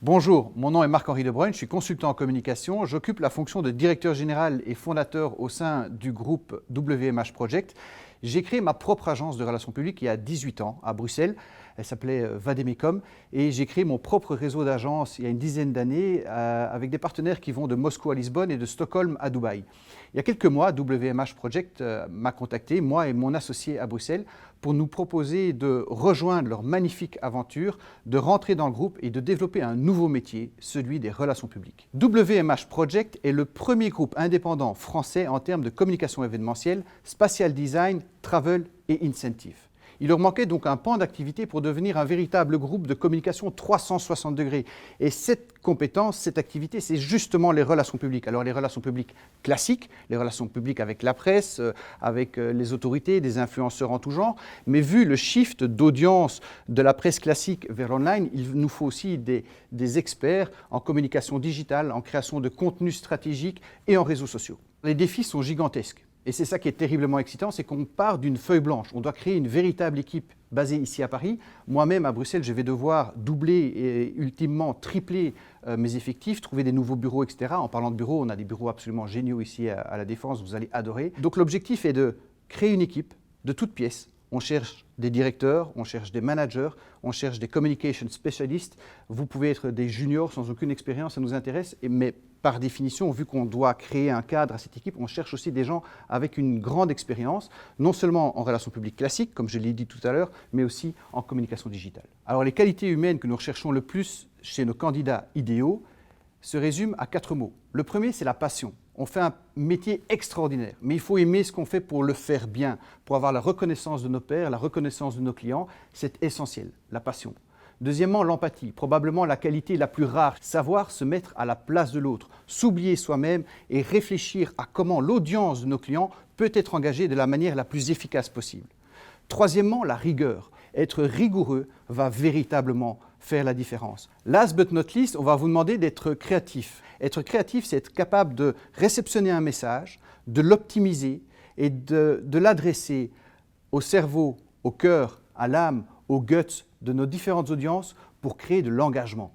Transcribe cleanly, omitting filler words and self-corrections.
Bonjour, mon nom est Marc-Henri Debruyne, je suis consultant en communication. J'occupe la fonction de directeur général et fondateur au sein du groupe WMH Project. J'ai créé ma propre agence de relations publiques il y a 18 ans à Bruxelles. Elle s'appelait Vademecum et j'ai créé mon propre réseau d'agences il y a une dizaine d'années avec des partenaires qui vont de Moscou à Lisbonne et de Stockholm à Dubaï. Il y a quelques mois, WMH Project m'a contacté, moi et mon associé à Bruxelles, pour nous proposer de rejoindre leur magnifique aventure, de rentrer dans le groupe et de développer un nouveau métier, celui des relations publiques. WMH Project est le premier groupe indépendant français en termes de communication événementielle, spatial design, travel et incentive. Il leur manquait donc un pan d'activité pour devenir un véritable groupe de communication 360 degrés. Et cette compétence, cette activité, c'est justement les relations publiques. Alors les relations publiques classiques, les relations publiques avec la presse, avec les autorités, des influenceurs en tout genre. Mais vu le shift d'audience de la presse classique vers l'online, il nous faut aussi des experts en communication digitale, en création de contenus stratégiques et en réseaux sociaux. Les défis sont gigantesques. Et c'est ça qui est terriblement excitant, c'est qu'on part d'une feuille blanche. On doit créer une véritable équipe basée ici à Paris. Moi-même, à Bruxelles, je vais devoir doubler et ultimement tripler mes effectifs, trouver des nouveaux bureaux, etc. En parlant de bureaux, on a des bureaux absolument géniaux ici à la Défense, vous allez adorer. Donc l'objectif est de créer une équipe de toutes pièces. On cherche des directeurs, on cherche des managers, on cherche des communication specialists. Vous pouvez être des juniors sans aucune expérience, ça nous intéresse, mais par définition, vu qu'on doit créer un cadre à cette équipe, on cherche aussi des gens avec une grande expérience, non seulement en relations publiques classiques, comme je l'ai dit tout à l'heure, mais aussi en communication digitale. Alors les qualités humaines que nous recherchons le plus chez nos candidats idéaux se résument à 4 mots. Le premier, c'est la passion. On fait un métier extraordinaire, mais il faut aimer ce qu'on fait pour le faire bien, pour avoir la reconnaissance de nos pairs, la reconnaissance de nos clients. C'est essentiel, la passion. Deuxièmement, l'empathie, probablement la qualité la plus rare, savoir se mettre à la place de l'autre, s'oublier soi-même et réfléchir à comment l'audience de nos clients peut être engagée de la manière la plus efficace possible. Troisièmement, la rigueur. Être rigoureux va véritablement faire la différence. Last but not least, on va vous demander d'être créatif. Être créatif, c'est être capable de réceptionner un message, de l'optimiser et de l'adresser au cerveau, au cœur, à l'âme, au guts de nos différentes audiences pour créer de l'engagement.